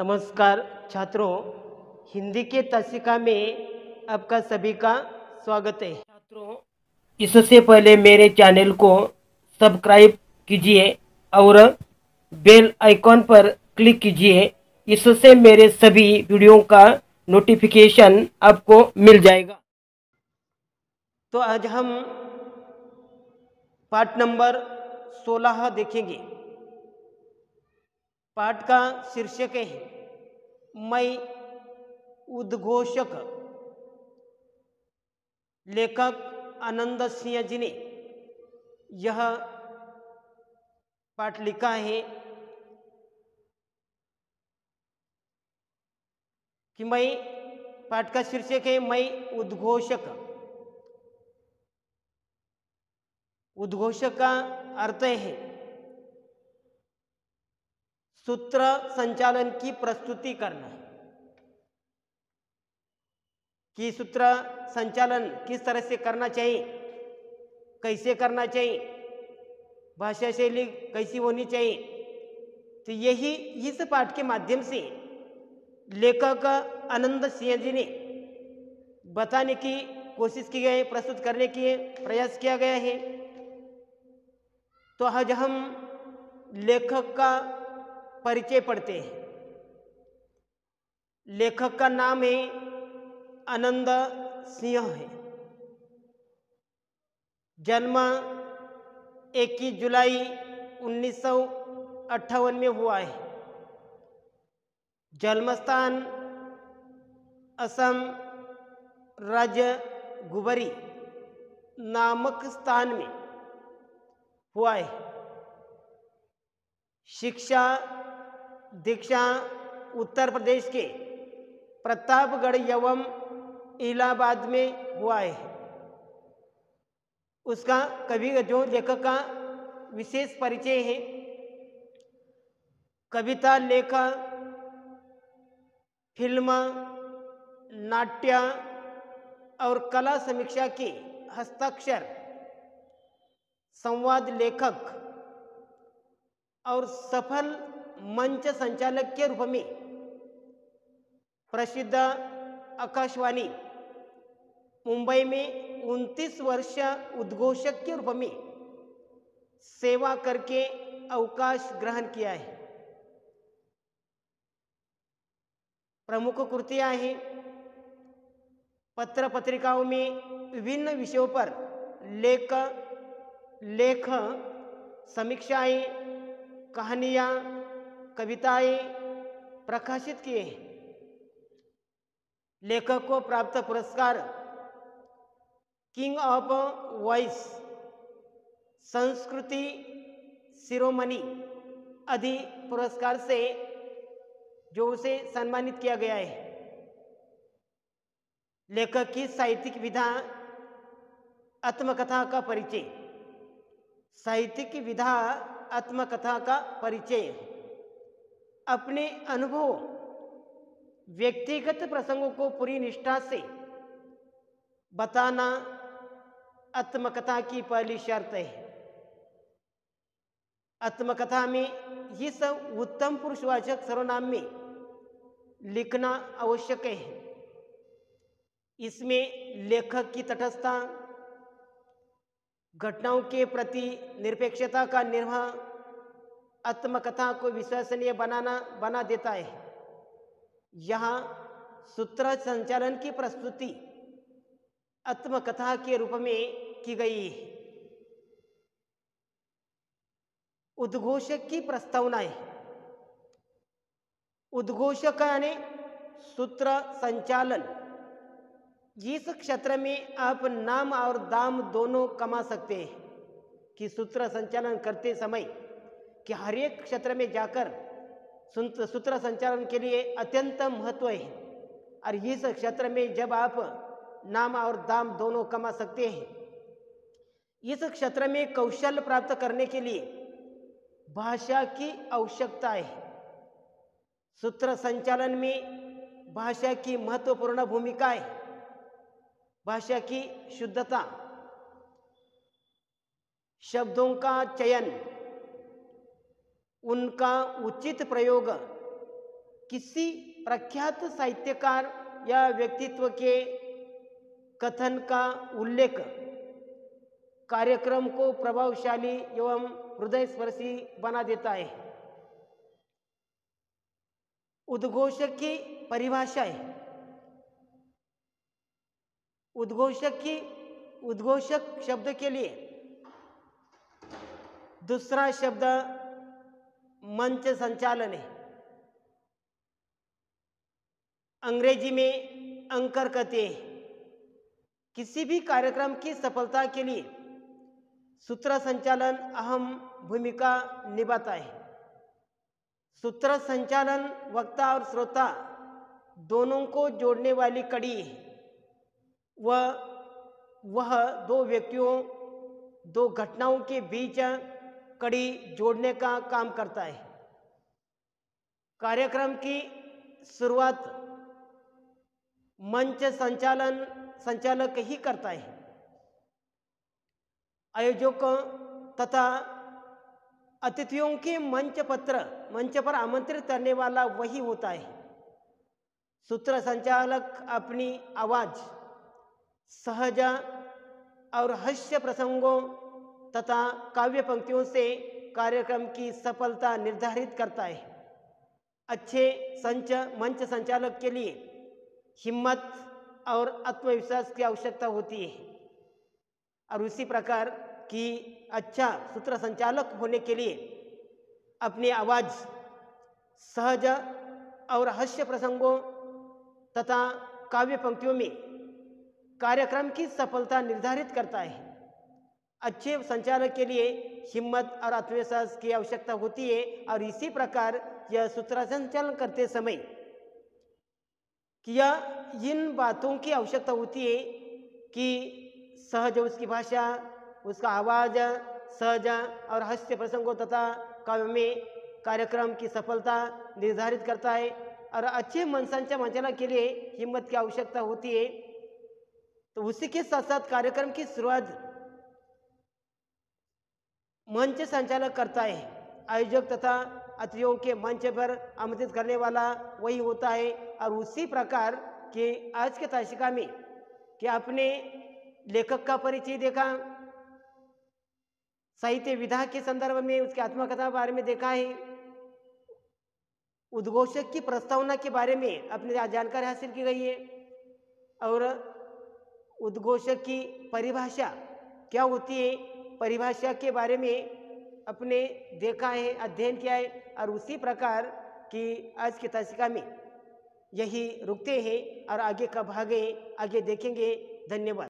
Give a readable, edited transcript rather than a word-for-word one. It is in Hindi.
नमस्कार छात्रों, हिंदी के तासिका में आपका सभी का स्वागत है। छात्रों, इससे पहले मेरे चैनल को सब्सक्राइब कीजिए और बेल आइकॉन पर क्लिक कीजिए। इससे मेरे सभी वीडियो का नोटिफिकेशन आपको मिल जाएगा। तो आज हम पाठ नंबर 16 देखेंगे। पाठ का शीर्षक है मैं उद्घोषक। लेखक आनंद सिंह जी ने यह पाठ लिखा है कि पाठ का शीर्षक है मैं उद्घोषक। उद्घोषक का अर्थ है सूत्र संचालन की प्रस्तुति करना, कि सूत्र संचालन किस तरह से करना चाहिए, कैसे करना चाहिए, भाषा शैली कैसी होनी चाहिए। तो यही इस पाठ के माध्यम से लेखक आनंद सिंह जी ने बताने की कोशिश की गई, प्रस्तुत करने की प्रयास किया गया है। तो आज हम लेखक का परिचय पढ़ते हैं। लेखक का नाम है आनंद सिंह है। जन्म 21 जुलाई 1958 में हुआ है। जन्मस्थान असम राज्य गुबरी नामक स्थान में हुआ है। शिक्षा दीक्षा उत्तर प्रदेश के प्रतापगढ़ एवं इलाहाबाद में हुआ है। उसका कवि जो लेखक का विशेष परिचय है, कविता लेखा, फिल्म, नाट्य और कला समीक्षा के हस्ताक्षर, संवाद लेखक और सफल मंच संचालक के रूप में प्रसिद्ध आकाशवाणी मुंबई में 29 वर्ष उद्घोषक के रूप में सेवा करके अवकाश ग्रहण किया है। प्रमुख कृतियां हैं, पत्र पत्रिकाओं में विभिन्न विषयों पर लेख समीक्षाएं, कहानियां, कविताएं प्रकाशित किए हैं। लेखक को प्राप्त पुरस्कार किंग ऑफ वॉइस, संस्कृति शिरोमणि आदि पुरस्कार से जो उसे सम्मानित किया गया है। लेखक की साहित्यिक विधा आत्मकथा का परिचय। साहित्यिक विधा आत्मकथा का परिचय अपने अनुभव, व्यक्तिगत प्रसंगों को पूरी निष्ठा से बताना आत्मकथा की पहली शर्त है। आत्मकथा में इस उत्तम पुरुषवाचक सर्वनाम में लिखना आवश्यक है। इसमें लेखक की तटस्थता, घटनाओं के प्रति निरपेक्षता का निर्वाह आत्मकथा को विश्वसनीय बना देता है। यहाँ सूत्र संचालन की प्रस्तुति आत्मकथा के रूप में की गई है। उद्घोषक की प्रस्तावना है। उद्घोषक यानी सूत्र संचालन। जिस क्षेत्र में आप नाम और दाम दोनों कमा सकते हैं, कि सूत्र संचालन करते समय कि हर एक क्षेत्र में जाकर सूत्र संचालन के लिए अत्यंत महत्व है। और इस क्षेत्र में जब आप नाम और दाम दोनों कमा सकते हैं, इस क्षेत्र में कौशल प्राप्त करने के लिए भाषा की आवश्यकता है। सूत्र संचालन में भाषा की महत्वपूर्ण भूमिका है। भाषा की शुद्धता, शब्दों का चयन, उनका उचित प्रयोग, किसी प्रख्यात साहित्यकार या व्यक्तित्व के कथन का उल्लेख कार्यक्रम को प्रभावशाली एवं हृदयस्पर्शी बना देता है। उद्घोषक की परिभाषा है। उद्घोषक शब्द के लिए दूसरा शब्द मंच संचालन है। अंग्रेजी में एंकर कहते हैं। किसी भी कार्यक्रम की सफलता के लिए सूत्र संचालन अहम भूमिका निभाता है। सूत्र संचालन वक्ता और श्रोता दोनों को जोड़ने वाली कड़ी है। वह दो व्यक्तियों, दो घटनाओं के बीच कड़ी जोड़ने का काम करता है। कार्यक्रम की शुरुआत मंच संचालक ही करता है। आयोजक तथा अतिथियों के मंच पर आमंत्रित करने वाला वही होता है। सूत्र संचालक अपनी आवाज, सहज और हास्य प्रसंगों तथा काव्य पंक्तियों से कार्यक्रम की सफलता निर्धारित करता है। अच्छे मंच संचालक के लिए हिम्मत और आत्मविश्वास की आवश्यकता होती है और उसी प्रकार की अच्छा सूत्र संचालक होने के लिए अपनी आवाज, सहज और हास्य प्रसंगों तथा काव्य पंक्तियों में कार्यक्रम की सफलता निर्धारित करता है। अच्छे संचालक के लिए हिम्मत और आत्मविश्वास की आवश्यकता होती है और इसी प्रकार यह सूत्र संचालन करते समय किया इन बातों की आवश्यकता होती है कि सहज उसकी भाषा, उसका आवाज सहज और हास्य प्रसंगों तथा काव्य में कार्यक्रम की सफलता निर्धारित करता है और अच्छे संचालन के लिए हिम्मत की आवश्यकता होती है। तो उसी के साथ साथ कार्यक्रम की शुरुआत मंच संचालक करता है। आयोजक तथा अतिथियों के मंच पर आमंत्रित करने वाला वही होता है और उसी प्रकार के आज के ताशिका में कि आपने लेखक का परिचय देखा, साहित्य विधा के संदर्भ में उसकी आत्मकथा के बारे में देखा है, उद्घोषक की प्रस्तावना के बारे में अपनी जानकारी हासिल की गई है और उद्घोषक की परिभाषा क्या होती है, परिभाषा के बारे में अपने देखा है, अध्ययन किया है और उसी प्रकार की आज की ताशिका में यही रुकते हैं और आगे का भाग आगे देखेंगे। धन्यवाद।